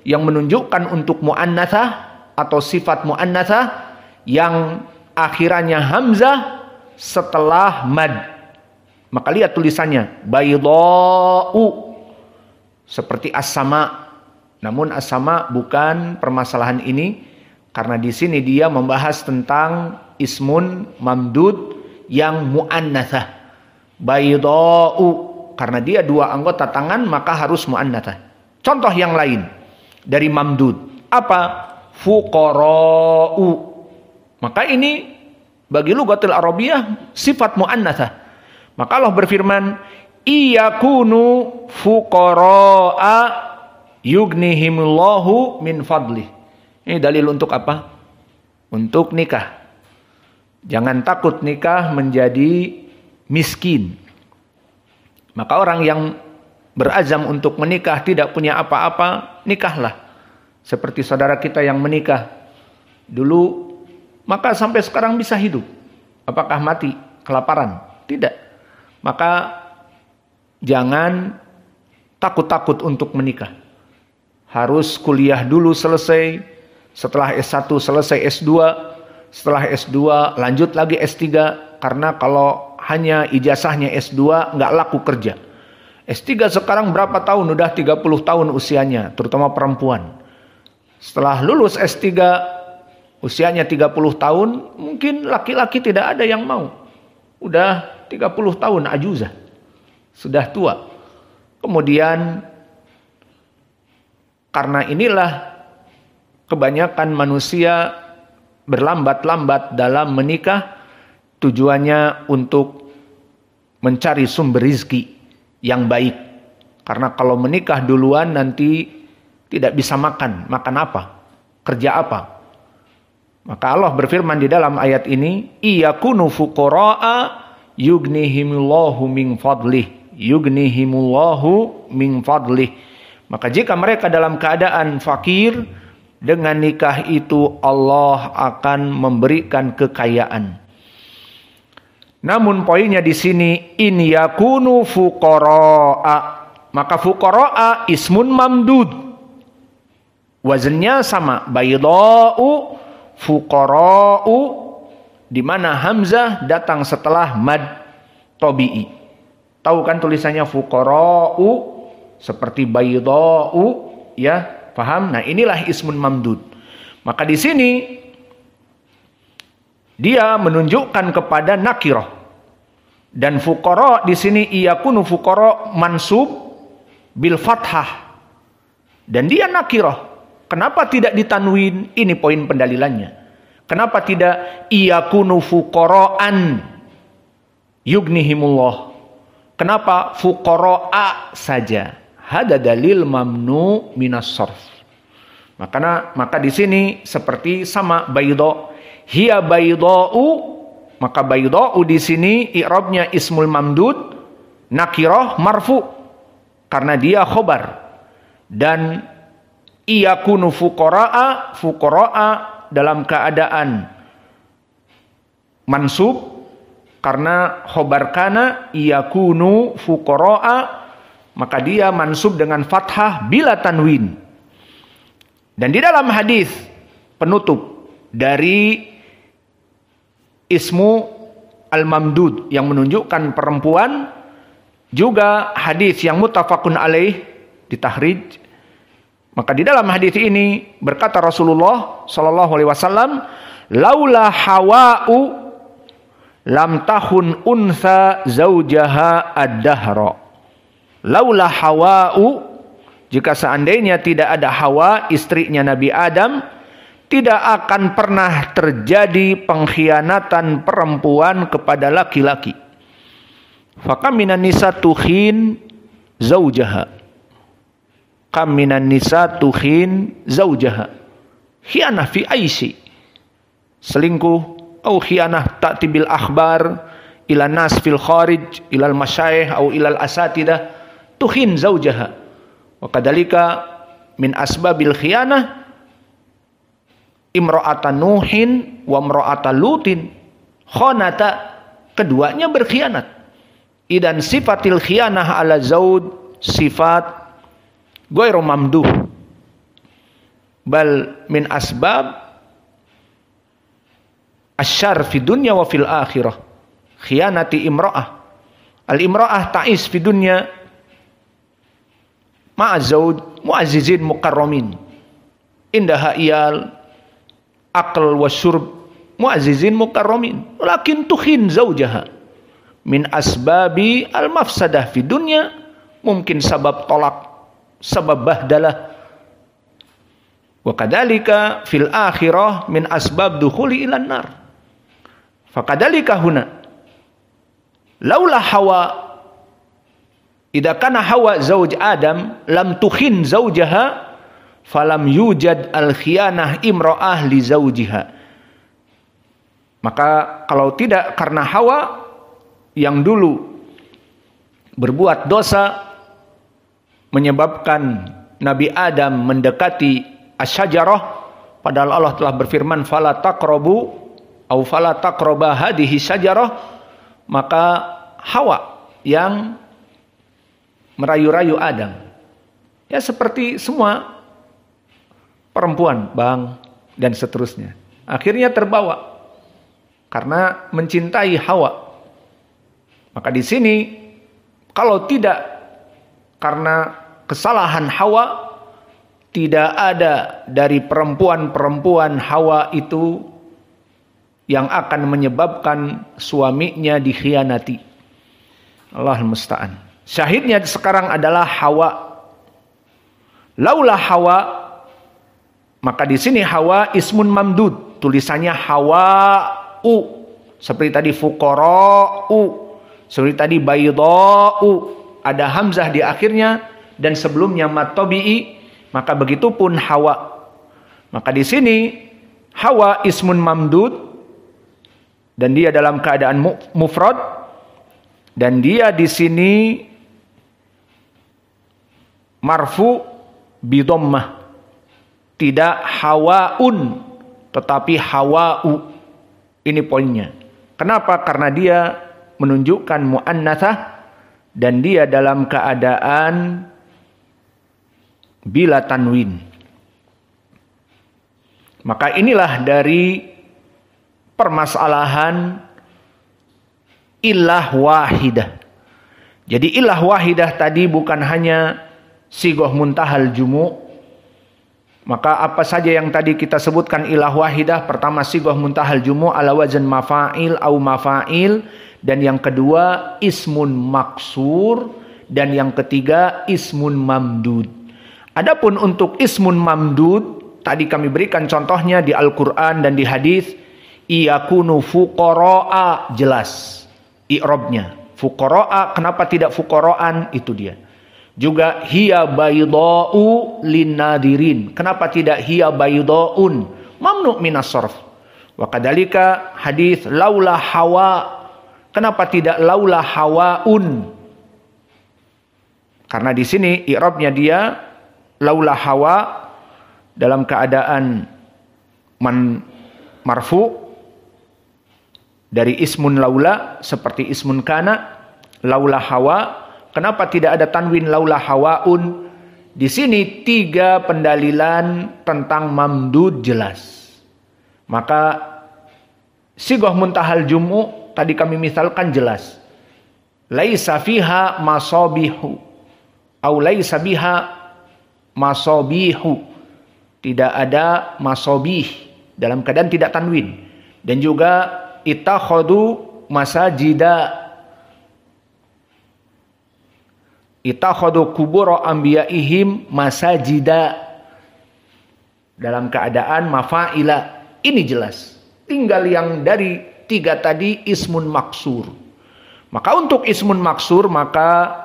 yang menunjukkan untuk muannasah atau sifat muannasah yang akhirannya hamzah setelah mad. Maka lihat tulisannya baydau seperti as-sama. Namun as-sama bukan permasalahan ini. Karena di sini dia membahas tentang ismun mamdud yang muannasah. Baydau, karena dia dua anggota tangan maka harus muannasah. Contoh yang lain dari mamdud. Apa? fuqara'u. Maka ini bagi lughatul Arabiyah sifat muannatsah. Maka Allah berfirman, iyakunu fuqara'a yughnihimullahu min fadlih. Ini dalil untuk apa? Untuk nikah. Jangan takut nikah menjadi miskin. Maka orang yang berazam untuk menikah tidak punya apa-apa, nikahlah. Seperti saudara kita yang menikah dulu, maka sampai sekarang bisa hidup. Apakah mati kelaparan? Tidak. Maka jangan takut-takut untuk menikah. Harus kuliah dulu selesai, setelah S1 selesai S2, setelah S2 lanjut lagi S3, karena kalau hanya ijazahnya S2 nggak laku kerja. S3 sekarang berapa tahun? Udah 30 tahun usianya, terutama perempuan. Setelah lulus S3 usianya 30 tahun, mungkin laki-laki tidak ada yang mau. Udah 30 tahun ajuzah. Sudah tua. Kemudian karena inilah kebanyakan manusia berlambat-lambat dalam menikah, tujuannya untuk mencari sumber rizki yang baik. Karena kalau menikah duluan nanti tidak bisa makan. Makan apa? Kerja apa? Maka Allah berfirman di dalam ayat ini, iyakunu fuqara'a yughnihimullahu min fadlih. Yughnihimullahu min fadlih. Maka jika mereka dalam keadaan fakir, dengan nikah itu Allah akan memberikan kekayaan. Namun poinnya di sini, in yakunu fuqara'a. Maka fuqara'a ismun mamdud. Wazannya sama, bayda'u fuqara'u, di mana hamzah datang setelah mad tabi'i. Tahu kan tulisannya fuqara'u seperti bayda'u, ya, paham? Nah, inilah ismun mamdud. Maka di sini dia menunjukkan kepada nakirah. Dan fuqara di sini iyakunu fuqara mansub bil fathah. Dan dia nakirah. Kenapa tidak ditanwin? Ini poin pendalilannya. Kenapa tidak iyakunu fuqara'an yughnihimullah? Kenapa fuqara'a saja? Hada dalil mamnu minas sarf. Maka di sini seperti sama baydha. Hiya baydha'u, maka baydha'u di sini i'rabnya ismul mamdud nakirah marfu karena dia khobar. Dan iyakunu fuqara'a, fuqara'a dalam keadaan mansub karena khobar kana iyakunu fuqara'a, maka dia mansub dengan fathah bila tanwin. Dan di dalam hadis penutup dari ismu al-mamdud yang menunjukkan perempuan, juga hadis yang muttafaqun alaih di tahrij. Maka di dalam hadis ini berkata Rasulullah sallallahu alaihi wasallam, laula hawa'u lam tahun unsa zaujaha ad-dahra. Laula hawa'u, jika seandainya tidak ada Hawa, istrinya Nabi Adam, tidak akan pernah terjadi pengkhianatan perempuan kepada laki-laki. Fakam minan nisa tuhin zaujaha. Kam minan nisa tuhin zaujaha. Khianah fi aisi. Selingkuh atau khianah ta'ti bil akhbar ila nas fil kharij ila al masyayikh atau ila al asatidah tuhin zaujaha. Wa kadzalika min asbabil khianah imra'atan nuhin wa imra'atan lutin khanata, keduanya berkhianat. Idan sifatil khianah ala zaud sifat ghairu mamduh, bal min asbab asyarr fi dunya wa fil akhirah. Khianati imra'ah, al imra'ah ta'is fi dunya ma'a zawj mu'azzizin mukarramin, indaha iyal akal wa syurb mu'azzizin mukarramin, lakin tuhin zawjaha min asbabi al mafsadah fi dunya, mungkin sabab tolak, sabab bahdalah, Wa kadzalika fil akhirah min asbab dukhuli ilan nar. Fakadzalika huna. Laula Hawa, idza kana Hawa zauj Adam lam tukhin zaujaha falam yujad al khiyanah imra'ah li zaujiha. Maka kalau tidak karena Hawa yang dulu berbuat dosa menyebabkan Nabi Adam mendekati asyajarah, padahal Allah telah berfirman fala taqrabu au fala taqraba hadhihi syajarah, maka Hawa yang merayu-rayu Adam. Ya seperti semua perempuan, Bang, dan seterusnya. Akhirnya terbawa karena mencintai Hawa. Maka di sini kalau tidak karena kesalahan Hawa, tidak ada dari perempuan-perempuan Hawa itu yang akan menyebabkan suaminya dikhianati. Allah musta'an. Syahidnya sekarang adalah Hawa. Laula Hawa, maka di sini Hawa ismun mamdud, tulisannya Hawa'u. Seperti tadi fuqara'u, seperti tadi bayda'u, ada hamzah di akhirnya dan sebelumnya mat tabi'i, maka begitu pun Hawa. Maka di sini Hawa ismun mamdud dan dia dalam keadaan mufrad, dan dia di sini marfu bi dhammah. Tidak hawaun tetapi hawa'u. Ini poinnya. Kenapa? Karena dia menunjukkan muannatsah dan dia dalam keadaan bila tanwin. Maka inilah dari permasalahan illah wahidah. Jadi illah wahidah tadi bukan hanya sigoh muntahal jumu'. Maka apa saja yang tadi kita sebutkan ilah wahidah, pertama sigoh muntahal jumu' ala wazan mafa'il au mafa'il, dan yang kedua ismun maksur, dan yang ketiga ismun mamdud. Adapun untuk ismun mamdud, tadi kami berikan contohnya di Al-Quran dan di hadis, iyakunu fuqara'a, jelas i'rabnya. Fuqara'a, kenapa tidak fuqara'an? Itu dia. Juga hiya bayda'u linnadirin. Kenapa tidak hiya bayda'un? Mamnu' minas sarf. Wa kadzalika hadis laula Hawa. Kenapa tidak laula Hawaun? Karena di sini i'rabnya dia laula Hawa dalam keadaan marfu dari ismun laula seperti ismun kana, laula Hawa. Kenapa tidak ada tanwin laula hawaun? Di sini 3 pendalilan tentang mamdud jelas. Maka sigoh muntahal jumu' tadi kami misalkan jelas. Laisa fiha masabihu au laisa biha masabihu. Tidak ada masabih dalam keadaan tidak tanwin. Dan juga ittakhadu masajida, ittakhadu kubura anbiya'ihim masajida, dalam keadaan mafa'ila. Ini jelas. Tinggal yang dari 3 tadi ismun maksur. Maka untuk ismun maksur, maka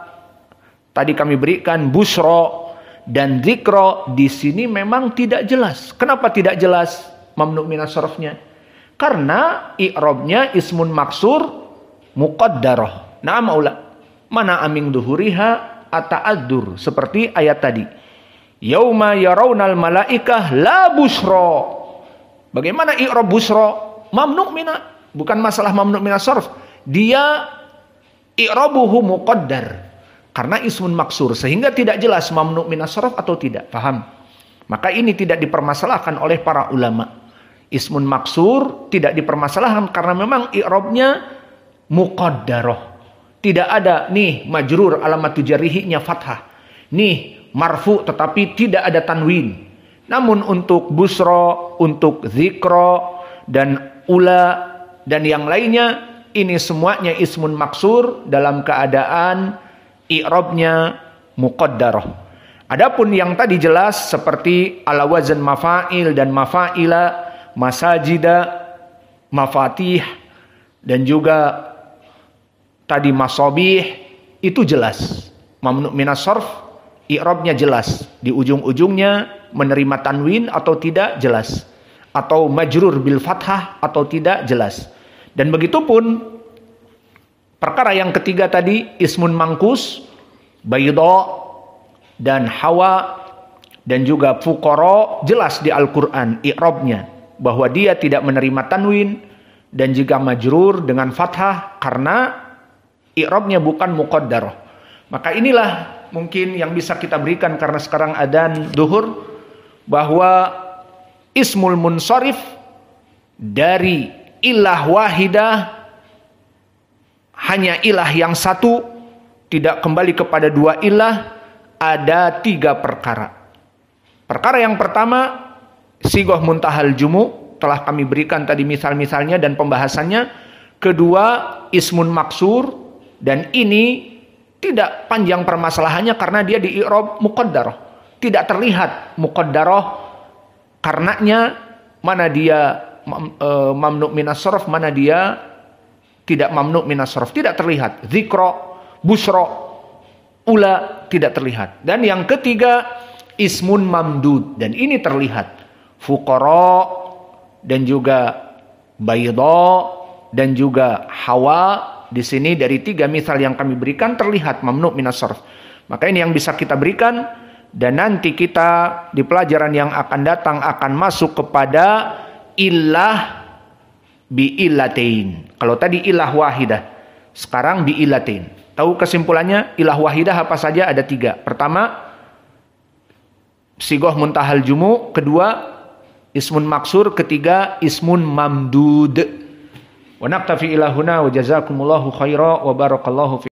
tadi kami berikan busro dan dzikro, di sini memang tidak jelas. Kenapa tidak jelas mamnu' minas sarfnya? Karena i'rabnya ismun maksur muqaddarah. Na'am aula. Mana aming duhuriha ata'addur, seperti ayat tadi. Yauma yarawnal malaikah la busra. Bagaimana i'rab busra? Mamnu' mina, bukan masalah mamnu' minas sarf. Dia i'rabuhu muqaddar karena ismun maksur, sehingga tidak jelas mamnu' minas sarf atau tidak. Paham? Maka ini tidak dipermasalahkan oleh para ulama. Ismun maksur tidak dipermasalahkan karena memang i'rabnya muqaddarah. Tidak ada nih majrur alamat jarihnya fathah. Nih marfu tetapi tidak ada tanwin. Namun untuk busro, untuk zikro, dan ula, dan yang lainnya, ini semuanya ismun maksur dalam keadaan i'rabnya muqaddarah. Adapun yang tadi jelas seperti ala wazan mafa'il dan mafa'ila, masajida, mafatih, dan juga tadi masobih, itu jelas. Mamnu' minas sarf, i'rabnya jelas. Di ujung-ujungnya menerima tanwin atau tidak, jelas. Atau majrur bil fathah atau tidak, jelas. Dan begitupun perkara yang ketiga tadi, ismun mangkus, bayda, dan hawa, dan juga fuqara, jelas di Al-Quran i'rabnya bahwa dia tidak menerima tanwin dan juga majrur dengan fathah karena i'rabnya bukan muqaddarah. Maka inilah mungkin yang bisa kita berikan karena sekarang adzan duhur, bahwa ismul munsharif dari ilah wahidah, hanya ilah yang satu, tidak kembali kepada dua ilah, ada 3 perkara. Perkara yang pertama, sigoh muntahal jumu, telah kami berikan tadi misal-misalnya dan pembahasannya. Kedua, ismun maksur, dan ini tidak panjang permasalahannya karena dia di i'rab muqaddarah. Tidak terlihat muqaddarah karenanya mana dia mamnu' minas sarf, mana dia tidak mamnu' minas sarf, tidak terlihat. Dzikra, busra, ula, tidak terlihat. Dan yang ketiga, ismun mamdud, dan ini terlihat. Fuqara, dan juga bayda, dan juga hawa. Di sini dari 3 misal yang kami berikan terlihat mamnu' minas sarf. Maka ini yang bisa kita berikan, dan nanti kita di pelajaran yang akan datang akan masuk kepada illah bi illatain. Kalau tadi ilah wahidah, sekarang bi illatain. Tahu kesimpulannya? Ilah wahidah apa saja? Ada 3. Pertama, sigoh muntahal jumu. Kedua, ismun maksur. Ketiga, ismun mamdud. Wa naktafi ilahuna wa jazakumullahu khaira wa barakallahu fi